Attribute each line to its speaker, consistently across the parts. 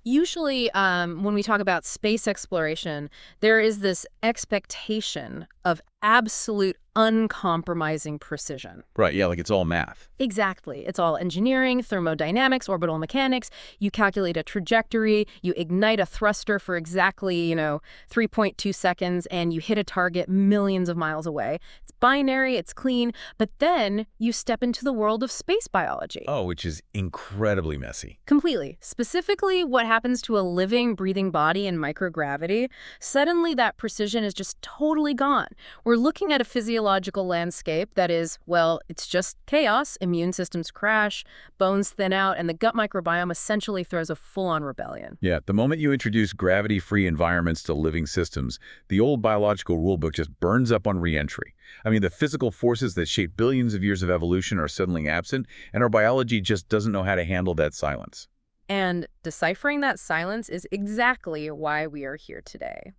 Speaker 1: Usually, when we talk about space exploration, there is this expectation of absolute uncompromising precision.
Speaker 2: Right, yeah, like it's all math.
Speaker 1: Exactly. It's all engineering, thermodynamics, orbital mechanics. You calculate a trajectory, you ignite a thruster for exactly, 3.2 seconds, and you hit a target millions of miles away. It's binary, it's clean, but then you step into the world of space biology.
Speaker 2: Oh, which is incredibly messy.
Speaker 1: Completely. Specifically, what happens to a living, breathing body in microgravity, suddenly that precision is just totally gone. We're looking at a physiological landscape that is, well, it's just chaos. Immune systems crash, bones thin out, and the gut microbiome essentially throws a full-on rebellion.
Speaker 2: Yeah, the moment you introduce gravity-free environments to living systems, the old biological rulebook just burns up on re-entry. I mean, the physical forces that shape billions of years of evolution are suddenly absent, and our biology just doesn't know how to handle that silence.
Speaker 1: And deciphering that silence is exactly why we are here today.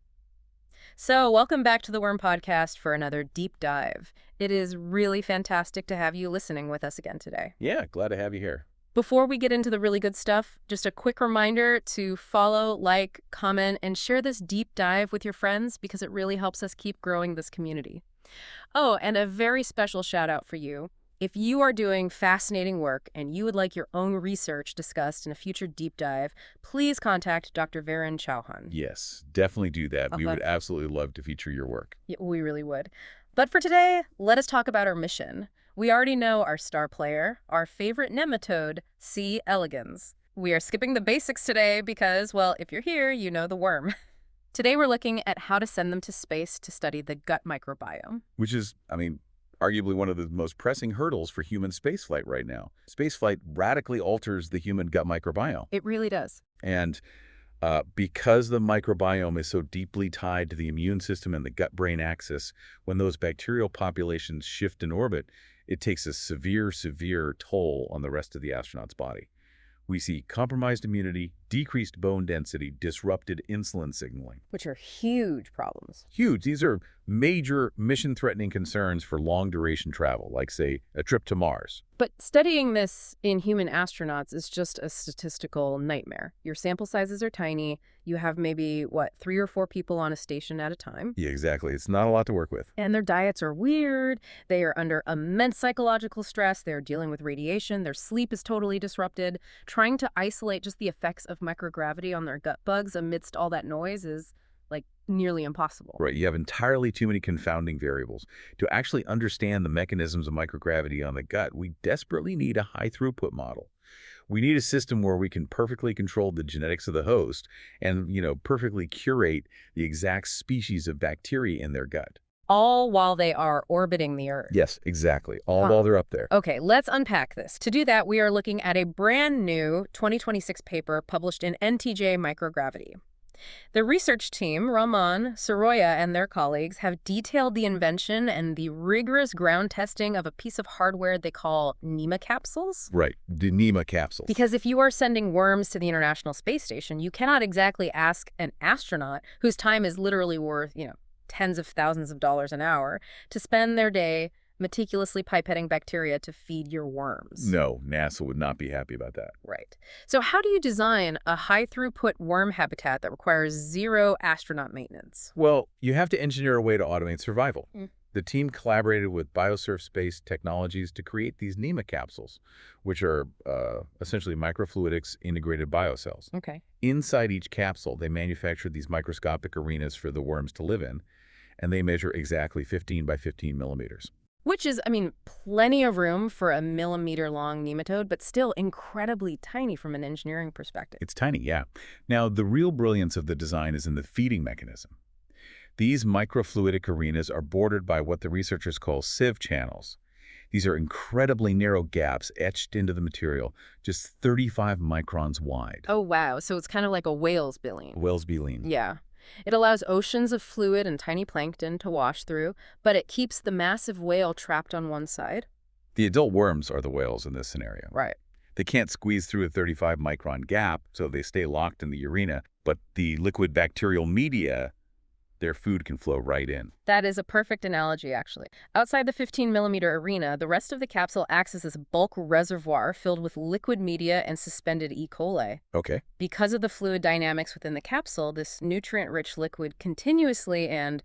Speaker 1: So, welcome back to the Worm Podcast for another deep dive. It is really fantastic to have you listening with us again today.
Speaker 2: Yeah, glad to have you here.
Speaker 1: Before we get into the really good stuff, just a quick reminder to follow, like, comment, and share this deep dive with your friends because it really helps us keep growing this community. Oh, and a very special shout out for you. If you are doing fascinating work and you would like your own research discussed in a future deep dive, please contact Dr. Varun Chauhan.
Speaker 2: Yes, definitely do that. We
Speaker 1: Okay.
Speaker 2: would absolutely love to feature your work.
Speaker 1: Yeah, we really would. But for today, let us talk about our mission. We already know our star player, our favorite nematode, C. elegans. We are skipping the basics today because, well, if you're here, you know the worm. Today we're looking at how to send them to space to study the gut microbiome.
Speaker 2: Which is, arguably one of the most pressing hurdles for human spaceflight right now. Spaceflight radically alters the human gut microbiome.
Speaker 1: It really does.
Speaker 2: And because the microbiome is so deeply tied to the immune system and the gut-brain axis, when those bacterial populations shift in orbit, it takes a severe, severe toll on the rest of the astronaut's body. We see compromised immunity, decreased bone density, disrupted insulin signaling.
Speaker 1: Which are huge problems.
Speaker 2: Huge. These are major mission-threatening concerns for long-duration travel, like, say, a trip to Mars.
Speaker 1: But studying this in human astronauts is just a statistical nightmare. Your sample sizes are tiny. You have maybe, 3 or 4 people on a station at a time.
Speaker 2: Yeah, exactly. It's not a lot to work with.
Speaker 1: And their diets are weird. They are under immense psychological stress. They're dealing with radiation. Their sleep is totally disrupted. Trying to isolate just the effects of microgravity on their gut bugs amidst all that noise is, nearly impossible.
Speaker 2: Right, you have entirely too many confounding variables. To actually understand the mechanisms of microgravity on the gut, we desperately need a high-throughput model. We need a system where we can perfectly control the genetics of the host and, perfectly curate the exact species of bacteria in their gut.
Speaker 1: All while they are orbiting the Earth.
Speaker 2: Yes, exactly. All while they're up there.
Speaker 1: Okay, let's unpack this. To do that, we are looking at a brand new 2026 paper published in NTJ Microgravity. The research team, Raman, Soroya, and their colleagues have detailed the invention and the rigorous ground testing of a piece of hardware they call NemaCapsules.
Speaker 2: Right, the NemaCapsules.
Speaker 1: Because if you are sending worms to the International Space Station, you cannot exactly ask an astronaut, whose time is literally worth, tens of thousands of dollars an hour, to spend their day meticulously pipetting bacteria to feed your worms.
Speaker 2: No, NASA would not be happy about that.
Speaker 1: Right. So how do you design a high-throughput worm habitat that requires zero astronaut maintenance?
Speaker 2: Well, you have to engineer a way to automate survival. The team collaborated with Biosurf Space Technologies to create these NemaCapsules, which are essentially microfluidics integrated biocells.
Speaker 1: Okay.
Speaker 2: Inside each capsule, they manufactured these microscopic arenas for the worms to live in, and they measure exactly 15 by 15 millimeters.
Speaker 1: Which is, plenty of room for a millimeter-long nematode, but still incredibly tiny from an engineering perspective.
Speaker 2: It's tiny, yeah. Now, the real brilliance of the design is in the feeding mechanism. These microfluidic arenas are bordered by what the researchers call sieve channels. These are incredibly narrow gaps etched into the material, just 35 microns wide.
Speaker 1: Oh, wow. So it's kind of like a whale's baleen.
Speaker 2: Whale's baleen.
Speaker 1: Yeah. It allows oceans of fluid and tiny plankton to wash through, but it keeps the massive whale trapped on one side.
Speaker 2: The adult worms are the whales in this scenario.
Speaker 1: Right.
Speaker 2: They can't squeeze through a 35-micron gap, so they stay locked in the arena. But the liquid bacterial media Their food can flow right in.
Speaker 1: That is a perfect analogy, actually. Outside the 15-millimeter arena, the rest of the capsule acts as this bulk reservoir filled with liquid media and suspended E. coli.
Speaker 2: Okay.
Speaker 1: Because of the fluid dynamics within the capsule, this nutrient-rich liquid continuously and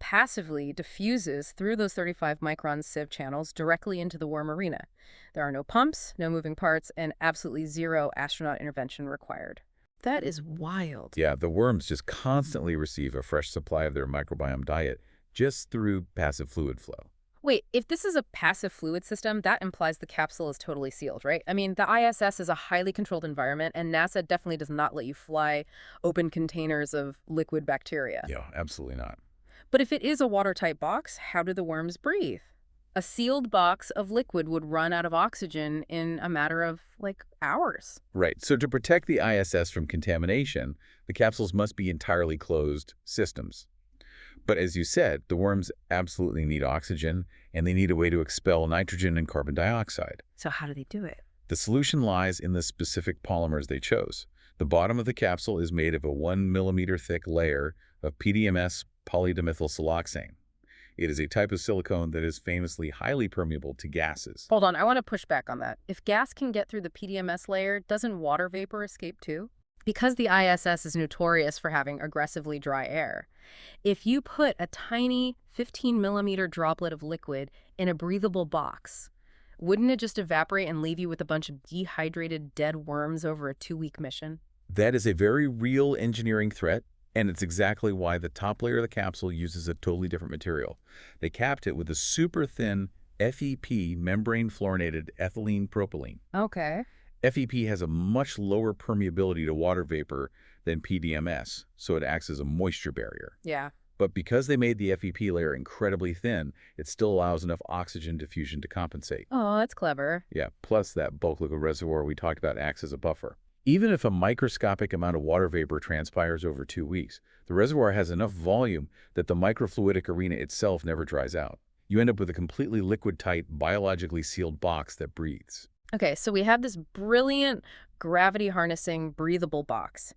Speaker 1: passively diffuses through those 35-micron sieve channels directly into the worm arena. There are no pumps, no moving parts, and absolutely zero astronaut intervention required. That is wild.
Speaker 2: Yeah, the worms just constantly receive a fresh supply of their microbiome diet just through passive fluid flow.
Speaker 1: Wait, if this is a passive fluid system, that implies the capsule is totally sealed, right? I mean, the ISS is a highly controlled environment, and NASA definitely does not let you fly open containers of liquid bacteria.
Speaker 2: Yeah, absolutely not.
Speaker 1: But if it is a watertight box, how do the worms breathe? A sealed box of liquid would run out of oxygen in a matter of, like, hours.
Speaker 2: Right. So to protect the ISS from contamination, the capsules must be entirely closed systems. But as you said, the worms absolutely need oxygen, and they need a way to expel nitrogen and carbon dioxide.
Speaker 1: So how do they do it?
Speaker 2: The solution lies in the specific polymers they chose. The bottom of the capsule is made of a 1 millimeter thick layer of PDMS polydimethylsiloxane. It is a type of silicone that is famously highly permeable to gases.
Speaker 1: Hold on, I want to push back on that. If gas can get through the PDMS layer, doesn't water vapor escape too? Because the ISS is notorious for having aggressively dry air, if you put a tiny 15-millimeter droplet of liquid in a breathable box, wouldn't it just evaporate and leave you with a bunch of dehydrated dead worms over a 2-week mission?
Speaker 2: That is a very real engineering threat, and it's exactly why the top layer of the capsule uses a totally different material. They capped it with a super thin FEP membrane fluorinated ethylene propylene.
Speaker 1: Okay.
Speaker 2: FEP has a much lower permeability to water vapor than PDMS, so it acts as a moisture barrier.
Speaker 1: Yeah.
Speaker 2: But because they made the FEP layer incredibly thin, it still allows enough oxygen diffusion to compensate.
Speaker 1: Oh, that's clever.
Speaker 2: Yeah, plus that bulk liquid reservoir we talked about acts as a buffer. Even if a microscopic amount of water vapor transpires over 2 weeks, the reservoir has enough volume that the microfluidic arena itself never dries out. You end up with a completely liquid-tight, biologically sealed box that breathes.
Speaker 1: Okay, so we have this brilliant gravity-harnessing breathable box.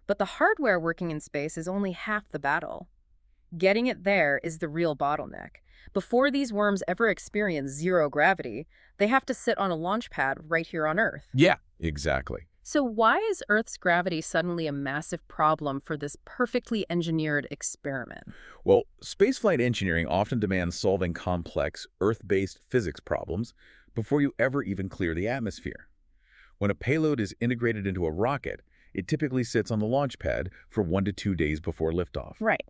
Speaker 1: But the hardware working in space is only half the battle. Getting it there is the real bottleneck. Before these worms ever experience zero gravity, they have to sit on a launch pad right here on Earth.
Speaker 2: Yeah, exactly.
Speaker 1: So why is Earth's gravity suddenly a massive problem for this perfectly engineered experiment?
Speaker 2: Well, spaceflight engineering often demands solving complex, Earth-based physics problems before you ever even clear the atmosphere. When a payload is integrated into a rocket, it typically sits on the launch pad for 1 to 2 days before liftoff.
Speaker 1: Right.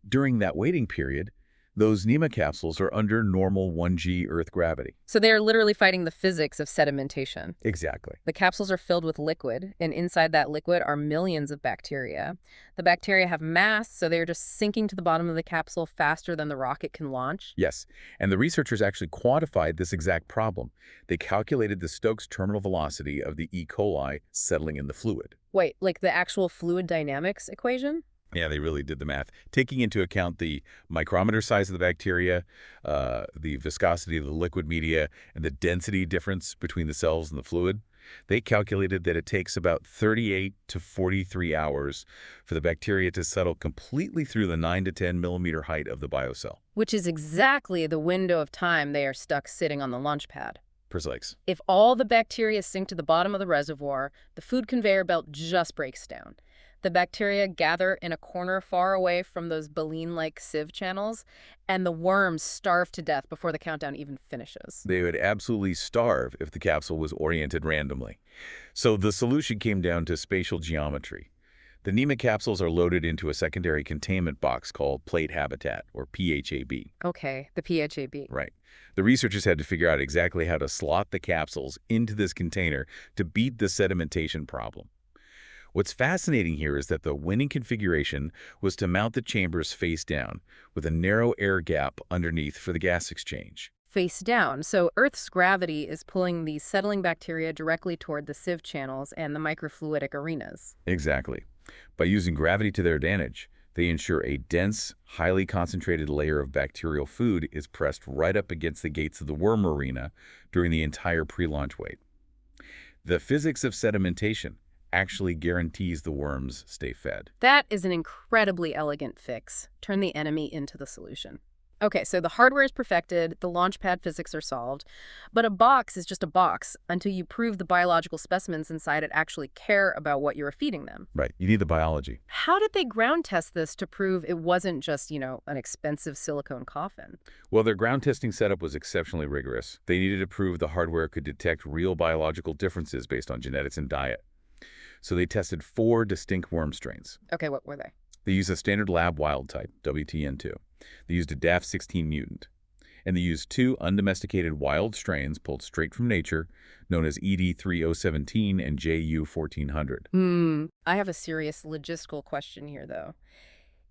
Speaker 2: During that waiting period, those NemaCapsules are under normal 1G Earth gravity.
Speaker 1: So they're literally fighting the physics of sedimentation.
Speaker 2: Exactly.
Speaker 1: The capsules are filled with liquid, and inside that liquid are millions of bacteria. The bacteria have mass, so they're just sinking to the bottom of the capsule faster than the rocket can launch.
Speaker 2: Yes, and the researchers actually quantified this exact problem. They calculated the Stokes terminal velocity of the E. coli settling in the fluid.
Speaker 1: Wait, like the actual fluid dynamics equation?
Speaker 2: Yeah, they really did the math, taking into account the micrometer size of the bacteria, the viscosity of the liquid media, and the density difference between the cells and the fluid. They calculated that it takes about 38 to 43 hours for the bacteria to settle completely through the 9 to 10 millimeter height of the biocell.
Speaker 1: Which is exactly the window of time they are stuck sitting on the launch pad.
Speaker 2: Precise.
Speaker 1: If all the bacteria sink to the bottom of the reservoir, the food conveyor belt just breaks down. The bacteria gather in a corner far away from those baleen-like sieve channels, and the worms starve to death before the countdown even finishes.
Speaker 2: They would absolutely starve if the capsule was oriented randomly. So the solution came down to spatial geometry. The NemaCapsules are loaded into a secondary containment box called plate habitat, or PHAB.
Speaker 1: Okay, the PHAB.
Speaker 2: Right. The researchers had to figure out exactly how to slot the capsules into this container to beat the sedimentation problem. What's fascinating here is that the winning configuration was to mount the chambers face down, with a narrow air gap underneath for the gas exchange.
Speaker 1: Face down, so Earth's gravity is pulling these settling bacteria directly toward the sieve channels and the microfluidic arenas.
Speaker 2: Exactly. By using gravity to their advantage, they ensure a dense, highly concentrated layer of bacterial food is pressed right up against the gates of the worm arena during the entire pre-launch wait. The physics of sedimentation actually guarantees the worms stay fed.
Speaker 1: That is an incredibly elegant fix. Turn the enemy into the solution. Okay, so the hardware is perfected, the launchpad physics are solved, but a box is just a box until you prove the biological specimens inside it actually care about what you're feeding them.
Speaker 2: Right, you need the biology.
Speaker 1: How did they ground test this to prove it wasn't just, an expensive silicone coffin?
Speaker 2: Well, their ground testing setup was exceptionally rigorous. They needed to prove the hardware could detect real biological differences based on genetics and diet. So they tested 4 distinct worm strains.
Speaker 1: Okay, what were they?
Speaker 2: They used a standard lab wild type, WTN2. They used a DAF16 mutant. And they used 2 undomesticated wild strains pulled straight from nature, known as ED3017 and JU1400.
Speaker 1: I have a serious logistical question here, though.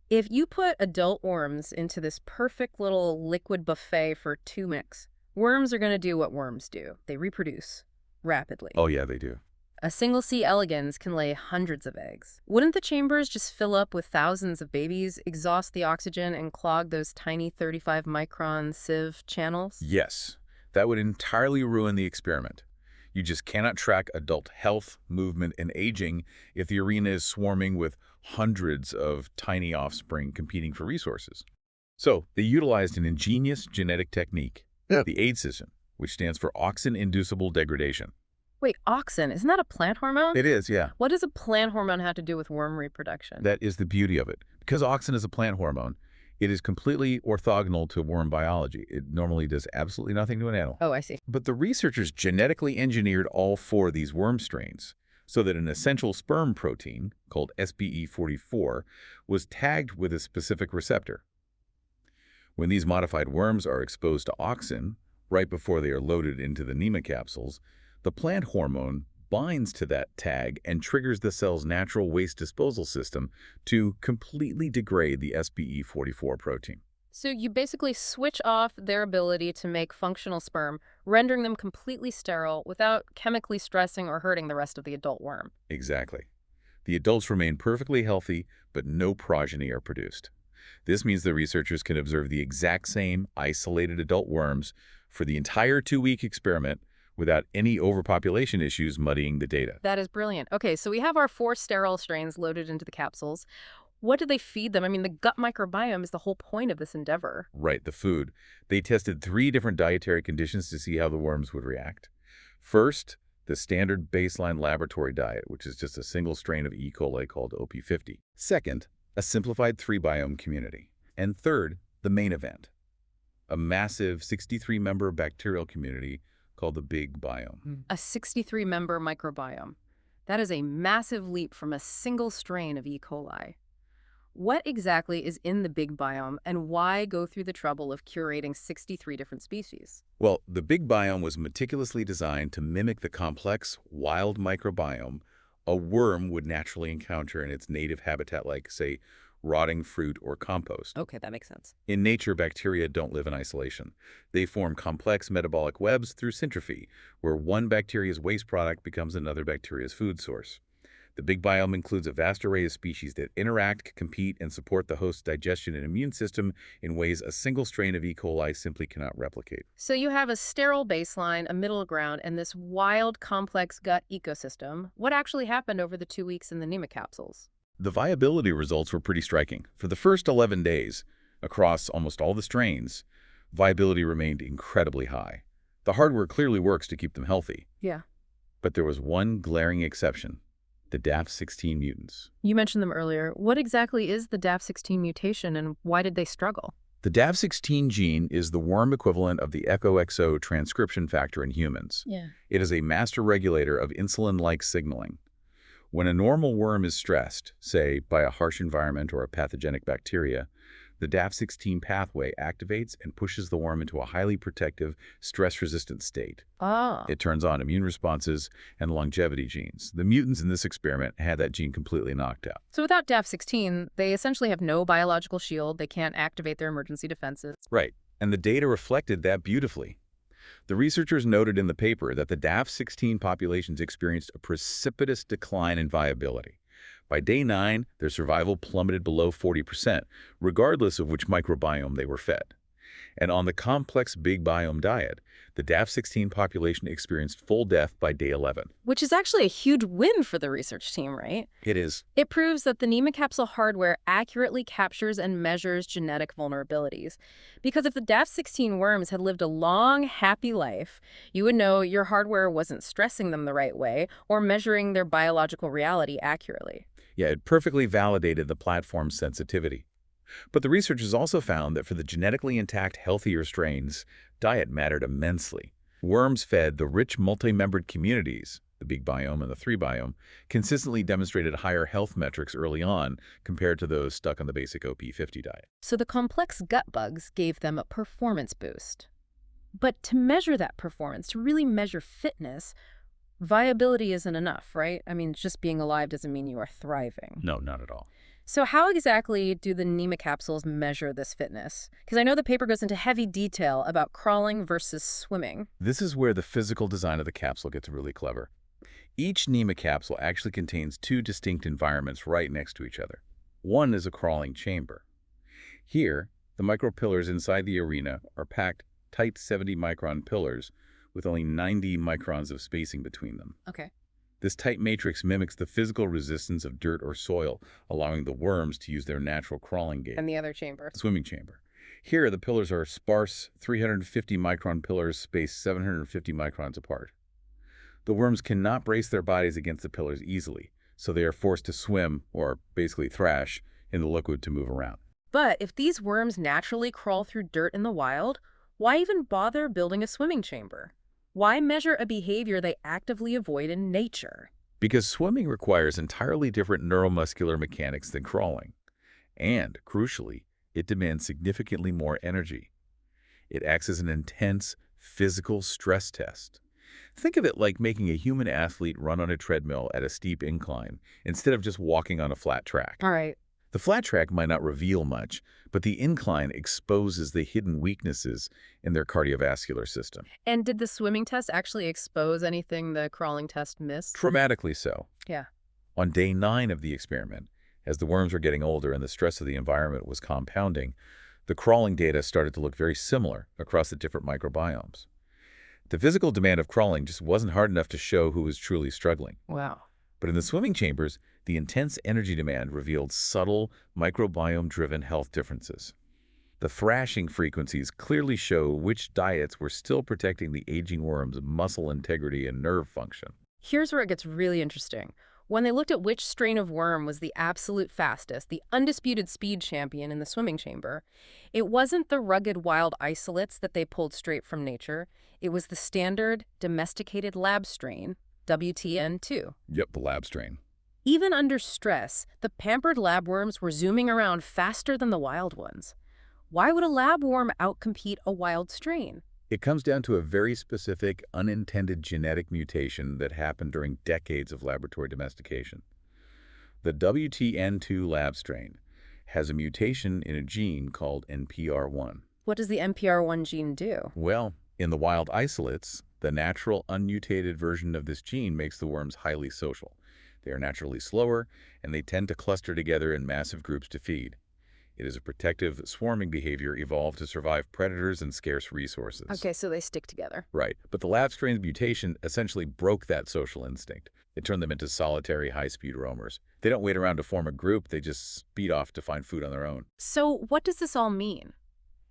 Speaker 1: If you put adult worms into this perfect little liquid buffet for 2 mix, worms are going to do what worms do. They reproduce rapidly.
Speaker 2: Oh, yeah, they do.
Speaker 1: A single C. elegans can lay hundreds of eggs. Wouldn't the chambers just fill up with thousands of babies, exhaust the oxygen, and clog those tiny 35-micron sieve channels?
Speaker 2: Yes, that would entirely ruin the experiment. You just cannot track adult health, movement, and aging if the arena is swarming with hundreds of tiny offspring competing for resources. So they utilized an ingenious genetic technique, the AID system, which stands for auxin-inducible degradation.
Speaker 1: Wait, auxin, isn't that a plant hormone?
Speaker 2: It is, yeah.
Speaker 1: What does a plant hormone have to do with worm reproduction?
Speaker 2: That is the beauty of it. Because auxin is a plant hormone, it is completely orthogonal to worm biology. It normally does absolutely nothing to an animal.
Speaker 1: Oh, I see.
Speaker 2: But the researchers genetically engineered all 4 of these worm strains so that an essential sperm protein, called SBE44, was tagged with a specific receptor. When these modified worms are exposed to auxin, right before they are loaded into the NemaCapsules, the plant hormone binds to that tag and triggers the cell's natural waste disposal system to completely degrade the SBE44 protein.
Speaker 1: So you basically switch off their ability to make functional sperm, rendering them completely sterile without chemically stressing or hurting the rest of the adult worm.
Speaker 2: Exactly. The adults remain perfectly healthy, but no progeny are produced. This means the researchers can observe the exact same isolated adult worms for the entire 2-week experiment without any overpopulation issues muddying the data.
Speaker 1: That is brilliant. Okay, so we have our 4 sterile strains loaded into the capsules. What do they feed them? I mean, the gut microbiome is the whole point of this endeavor.
Speaker 2: Right, the food. They tested 3 different dietary conditions to see how the worms would react. First, the standard baseline laboratory diet, which is just a single strain of E. coli called OP50. Second, a simplified 3-biome community. And third, the main event, a massive 63-member bacterial community called the big biome.
Speaker 1: A 63-member microbiome. That is a massive leap from a single strain of E. coli. What exactly is in the big biome, and why go through the trouble of curating 63 different species?
Speaker 2: Well, the big biome was meticulously designed to mimic the complex, wild microbiome a worm would naturally encounter in its native habitat like, say, rotting fruit or compost.
Speaker 1: Okay, that makes sense.
Speaker 2: In nature, bacteria don't live in isolation. They form complex metabolic webs through syntrophy, where one bacteria's waste product becomes another bacteria's food source. The big biome includes a vast array of species that interact, compete, and support the host's digestion and immune system in ways a single strain of E. coli simply cannot replicate.
Speaker 1: So you have a sterile baseline, a middle ground, and this wild, complex gut ecosystem. What actually happened over the 2 weeks in the NemaCapsules?
Speaker 2: The viability results were pretty striking. For the first 11 days, across almost all the strains, viability remained incredibly high. The hardware clearly works to keep them healthy.
Speaker 1: Yeah.
Speaker 2: But there was one glaring exception: the DAF16 mutants.
Speaker 1: You mentioned them earlier. What exactly is the DAF16 mutation, and why did they struggle?
Speaker 2: The DAF16 gene is the worm equivalent of the EchoXO transcription factor in humans.
Speaker 1: Yeah.
Speaker 2: It is a master regulator of insulin-like signaling. When a normal worm is stressed, say by a harsh environment or a pathogenic bacteria, the DAF16 pathway activates and pushes the worm into a highly protective, stress-resistant state.
Speaker 1: Ah.
Speaker 2: It turns on immune responses and longevity genes. The mutants in this experiment had that gene completely knocked out.
Speaker 1: So without DAF16, they essentially have no biological shield. They can't activate their emergency defenses.
Speaker 2: Right, and the data reflected that beautifully. The researchers noted in the paper that the DAF16 populations experienced a precipitous decline in viability. By day 9, their survival plummeted below 40%, regardless of which microbiome they were fed. And on the complex big biome diet, the DAF16 population experienced full death by day 11.
Speaker 1: Which is actually a huge win for the research team, right?
Speaker 2: It is.
Speaker 1: It proves that the NemaCapsule hardware accurately captures and measures genetic vulnerabilities. Because if the DAF16 worms had lived a long, happy life, you would know your hardware wasn't stressing them the right way or measuring their biological reality accurately.
Speaker 2: Yeah, it perfectly validated the platform's sensitivity. But the researchers also found that for the genetically intact, healthier strains, diet mattered immensely. Worms fed the rich multi-membered communities, the big biome and the three biome, consistently demonstrated higher health metrics early on compared to those stuck on the basic OP50 diet.
Speaker 1: So the complex gut bugs gave them a performance boost. But to measure that performance, to really measure fitness, viability isn't enough, right? I mean, just being alive doesn't mean you are thriving.
Speaker 2: No, not at all.
Speaker 1: So how exactly do the NemaCapsules measure this fitness? Because I know the paper goes into heavy detail about crawling versus swimming.
Speaker 2: This is where the physical design of the capsule gets really clever. Each NemaCapsule actually contains two distinct environments right next to each other. One is a crawling chamber. Here, the micropillars inside the arena are packed tight 70-micron pillars with only 90 microns of spacing between them.
Speaker 1: Okay.
Speaker 2: This tight matrix mimics the physical resistance of dirt or soil, allowing the worms to use their natural crawling gait.
Speaker 1: And the other chamber.
Speaker 2: Swimming chamber. Here, the pillars are sparse 350-micron pillars spaced 750 microns apart. The worms cannot brace their bodies against the pillars easily, so they are forced to swim, or basically thrash, in the liquid to move around.
Speaker 1: But if these worms naturally crawl through dirt in the wild, why even bother building a swimming chamber? Why measure a behavior they actively avoid in nature?
Speaker 2: Because swimming requires entirely different neuromuscular mechanics than crawling. And, crucially, it demands significantly more energy. It acts as an intense, physical stress test. Think of it like making a human athlete run on a treadmill at a steep incline instead of just walking on a flat track.
Speaker 1: All right.
Speaker 2: The flat track might not reveal much, but the incline exposes the hidden weaknesses in their cardiovascular system.
Speaker 1: And did the swimming test actually expose anything the crawling test missed?
Speaker 2: Dramatically so.
Speaker 1: Yeah.
Speaker 2: On day 9 of the experiment, as the worms were getting older and the stress of the environment was compounding, the crawling data started to look very similar across the different microbiomes. The physical demand of crawling just wasn't hard enough to show who was truly struggling.
Speaker 1: Wow.
Speaker 2: But in the swimming chambers, the intense energy demand revealed subtle microbiome-driven health differences. The thrashing frequencies clearly show which diets were still protecting the aging worm's muscle integrity and nerve function.
Speaker 1: Here's where it gets really interesting. When they looked at which strain of worm was the absolute fastest, the undisputed speed champion in the swimming chamber, it wasn't the rugged wild isolates that they pulled straight from nature. It was the standard domesticated lab strain, WTN2.
Speaker 2: Yep, the lab strain.
Speaker 1: Even under stress, the pampered labworms were zooming around faster than the wild ones. Why would a labworm outcompete a wild strain?
Speaker 2: It comes down to a very specific, unintended genetic mutation that happened during decades of laboratory domestication. The WTN2 lab strain has a mutation in a gene called NPR1.
Speaker 1: What does the NPR1 gene do?
Speaker 2: Well, in the wild isolates, the natural unmutated version of this gene makes the worms highly social. They are naturally slower, and they tend to cluster together in massive groups to feed. It is a protective, swarming behavior evolved to survive predators and scarce resources.
Speaker 1: Okay, so they stick together.
Speaker 2: Right, but the lab strain's mutation essentially broke that social instinct. It turned them into solitary, high-speed roamers. They don't wait around to form a group, they just speed off to find food on their own.
Speaker 1: So what does this all mean?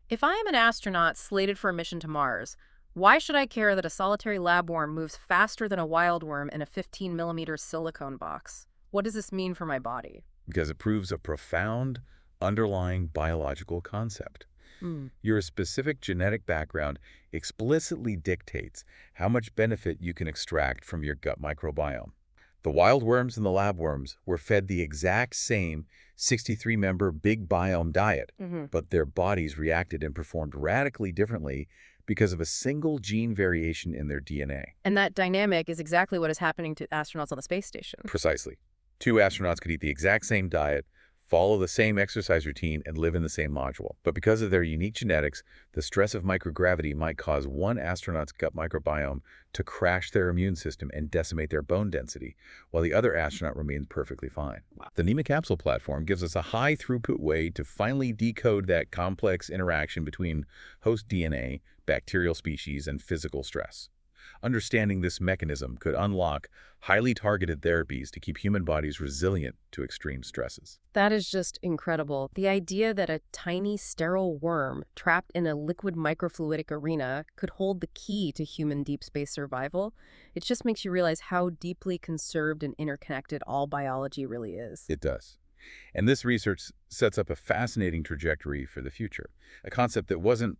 Speaker 1: If I am an astronaut slated for a mission to Mars, why should I care that a solitary labworm moves faster than a wild worm in a 15-millimeter silicone box? What does this mean for my body?
Speaker 2: Because it proves a profound, underlying biological concept. Your specific genetic background explicitly dictates how much benefit you can extract from your gut microbiome. The wild worms and the lab worms were fed the exact same 63-member big biome diet, but their bodies reacted and performed radically differently because of a single gene variation in their DNA.
Speaker 1: And that dynamic is exactly what is happening to astronauts on the space station.
Speaker 2: Precisely. 2 astronauts could eat the exact same diet, follow the same exercise routine, and live in the same module. But because of their unique genetics, the stress of microgravity might cause one astronaut's gut microbiome to crash their immune system and decimate their bone density, while the other astronaut remains perfectly fine. The NemaCapsule platform gives us a high-throughput way to finally decode that complex interaction between host DNA, bacterial species, and physical stress. Understanding this mechanism could unlock highly targeted therapies to keep human bodies resilient to extreme stresses.
Speaker 1: That is just incredible. The idea that a tiny sterile worm trapped in a liquid microfluidic arena could hold the key to human deep space survival, it just makes you realize how deeply conserved and interconnected all biology really is.
Speaker 2: It does. And this research sets up a fascinating trajectory for the future, a concept that wasn't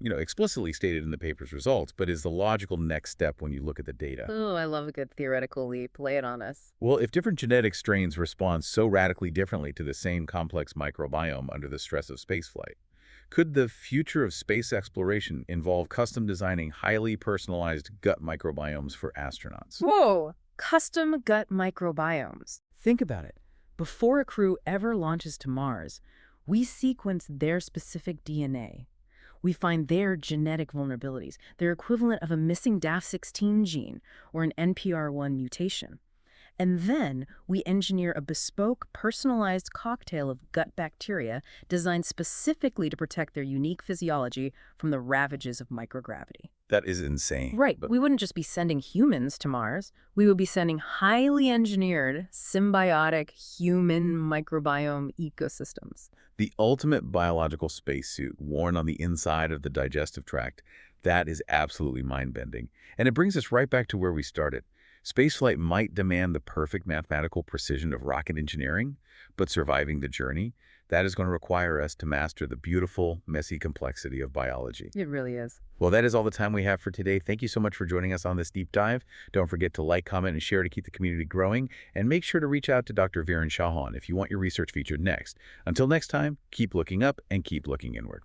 Speaker 2: explicitly stated in the paper's results, but is the logical next step when you look at the data.
Speaker 1: Oh, I love a good theoretical leap. Lay it on us.
Speaker 2: Well, if different genetic strains respond so radically differently to the same complex microbiome under the stress of spaceflight, could the future of space exploration involve custom designing highly personalized gut microbiomes for astronauts?
Speaker 1: Whoa! Custom gut microbiomes. Think about it. Before a crew ever launches to Mars, we sequence their specific DNA. We find their genetic vulnerabilities, their equivalent of a missing DAF16 gene or an NPR1 mutation. And then we engineer a bespoke, personalized cocktail of gut bacteria designed specifically to protect their unique physiology from the ravages of microgravity.
Speaker 2: That is insane.
Speaker 1: Right.
Speaker 2: But
Speaker 1: We wouldn't just be sending humans to Mars. We would be sending highly engineered, symbiotic human microbiome ecosystems.
Speaker 2: the ultimate biological spacesuit worn on the inside of the digestive tract, that is absolutely mind-bending. And it brings us right back to where we started. Spaceflight might demand the perfect mathematical precision of rocket engineering, but surviving the journey, that is going to require us to master the beautiful, messy complexity of biology.
Speaker 1: It really is.
Speaker 2: Well, that is all the time we have for today. Thank you so much for joining us on this deep dive. Don't forget to like, comment, and share to keep the community growing. And make sure to reach out to Dr. Viren Chauhan if you want your research featured next. Until next time, keep looking up and keep looking inward.